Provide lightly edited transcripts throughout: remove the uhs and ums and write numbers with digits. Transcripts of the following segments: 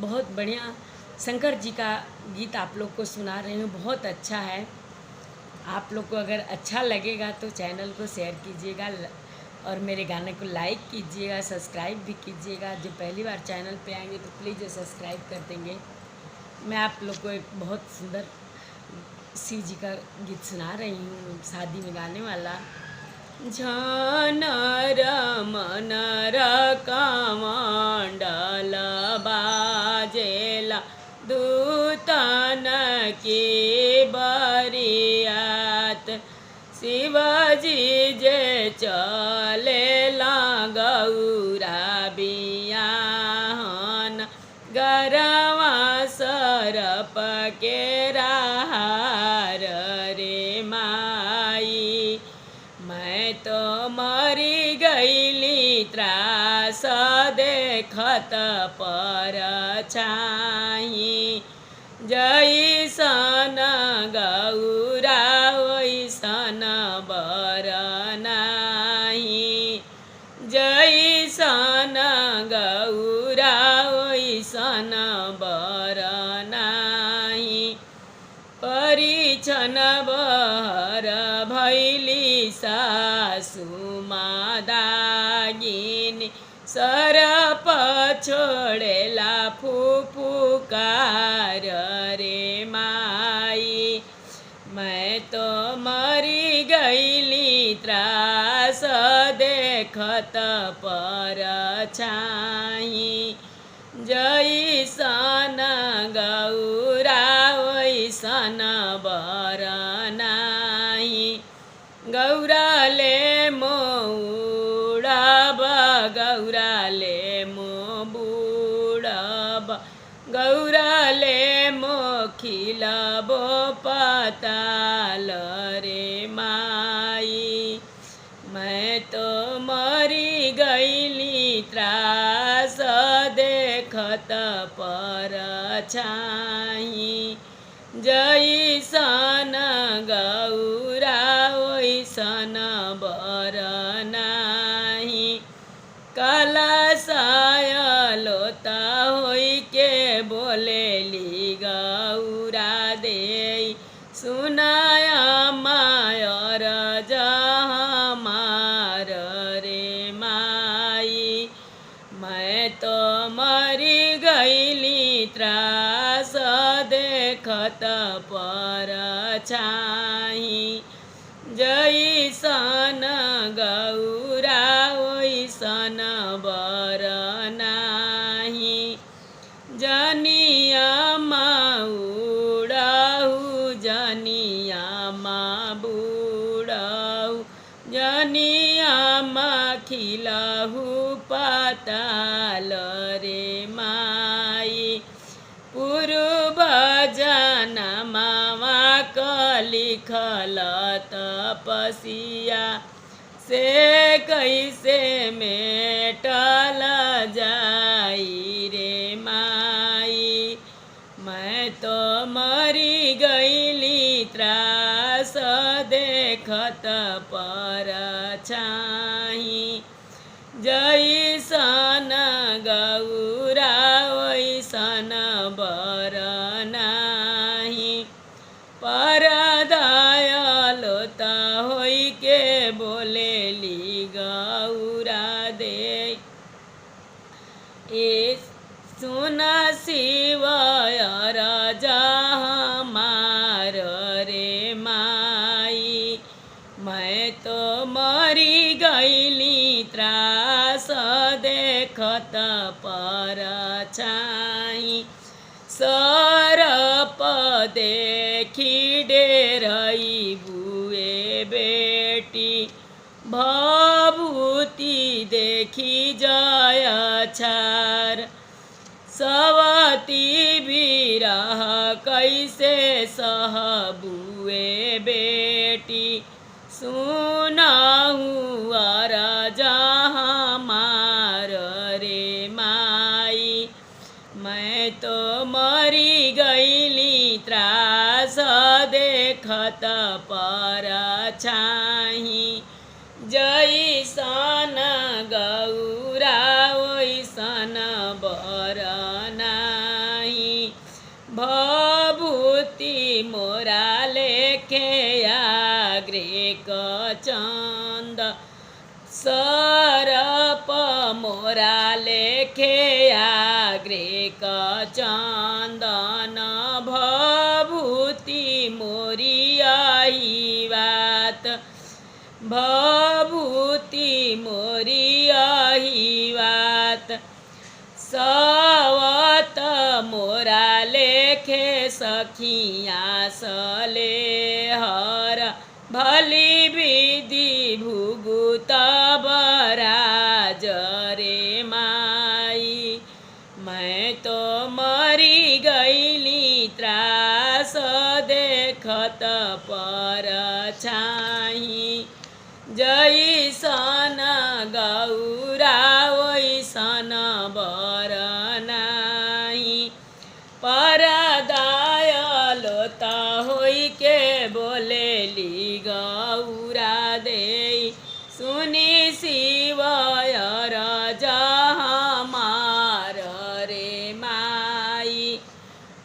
बहुत बढ़िया शंकर जी का गीत आप लोग को सुना रही हूँ, बहुत अच्छा है। आप लोग को अगर अच्छा लगेगा तो चैनल को शेयर कीजिएगा और मेरे गाने को लाइक कीजिएगा, सब्सक्राइब भी कीजिएगा। जो पहली बार चैनल पे आएंगे तो प्लीज़ सब्सक्राइब कर देंगे। मैं आप लोग को एक बहुत सुंदर शिव जी का गीत सुना रही हूँ, शादी में गाने वाला। झनर मनर कमंडल बाजेला दूतन की बरियात, शिवजी जे चलेला गौरा बियाहन, गरवा सरप के राहार रे माई। मैं तो मरी गईली त्रास देखत पर छाही, जैसन गौरा वैसन बर नाही, जैसन गौरा वैसन बर नाही। परिछन बहर भैली सासु मादागिनी, सरप छोड़ेला फुफुकार रे माई। मैं तो मरी गईली त्रास देखत पर छाही, जैसन गौरा वैसन बर नाही। गौरा ले मोड़ब, गौरा ले मो बूढ़ब, गौरा ले मो खिलबो पताल रे माई। मैं तो मरी गईली त्रास देखत पर छाही, जैसन गौरा वैसन बर नाही। कलशाय लोता होई के बोलेली गौरा देई, सुनाया मायर जहमार रे माई। मैं तो मरी गईली त्रास देखत पर छाही, जैसन गौरा वैसन बर नाही। जनिया उड़हु, जनिया बूढ़हु, जनिया खिलहु पताल रे माई। पूर्व जनमा लिखल तपसिया, से कैसे मेटल जाई रे माई। मैं तो मरी गईली त्रास देखत पर छाही, जैसन गौरा वैसन बर नाही। परदाय लोता होई के बोलेली गौरा दे, ए सुना शिवयर जहमार रे माई। मैं तो मरी गईली त्रास देखत पर छाही, सरप देखी डेरई बुए बेटी, भभूति देखी जय छार, सवती बिरह कैसे सहबुए बेटी। सुनाहु वर जहमार रे माई। मैं तो मरी गईली त्रास देखत पर छाही, जैसन गौरा वैसन बर नाही। मोरा लेखे आग्रे कचंद सरप मोरा लेखे आग्रे कचंदन भभूति मोरी अहिवात भभूति मोरी अहिवात सवत मोरा लेखे सखिया सले हर भली विधि भुगुत बराज रे माई मैं तो मरी गईली त्रास देखत पर छाही जैसन गौरा वैसन बर नाही परदाय लोत होई के बोलेली गौरा दे सुनी शिवयर जहमार रे माई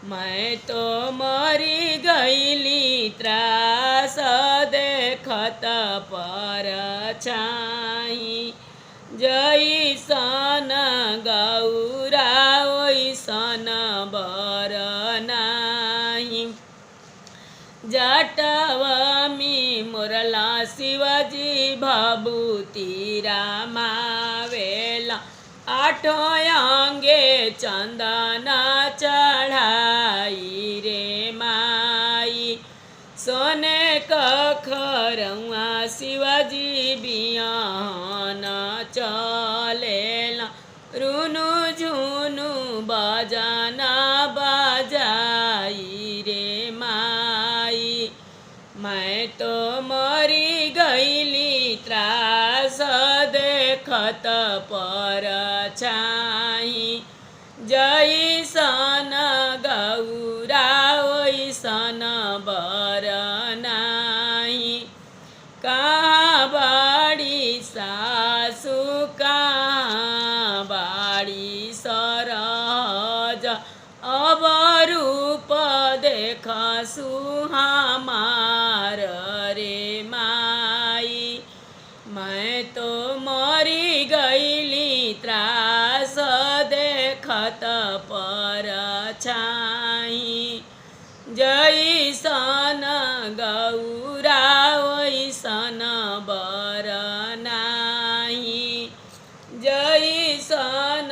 मैं तो मरी गईली त्रास देखत पर छाही जैसन गौरा वैसन बर नाही जटवमी मुरला शिवजी भभूति रामावेला आठो अंगे चंदन चढ़ाई रे माई सोने कखरवा शिवजी बियान चलेला रुनु झुनु बजना बजाई रे माई मैं तो मरी गईली त्रास देखत पर छाही जैसन गौरा वैसन बर नाही कहाँ बाड़ी सासु कहाँ बाड़ी सरज अब रूप देख सुहामार रे माई मैं तो मरी गईली त्रास देखत पर छाही जैसन गौरा वैसन बर नाही जैसन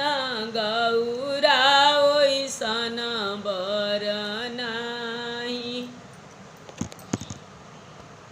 गौरा वैसन बर नाही।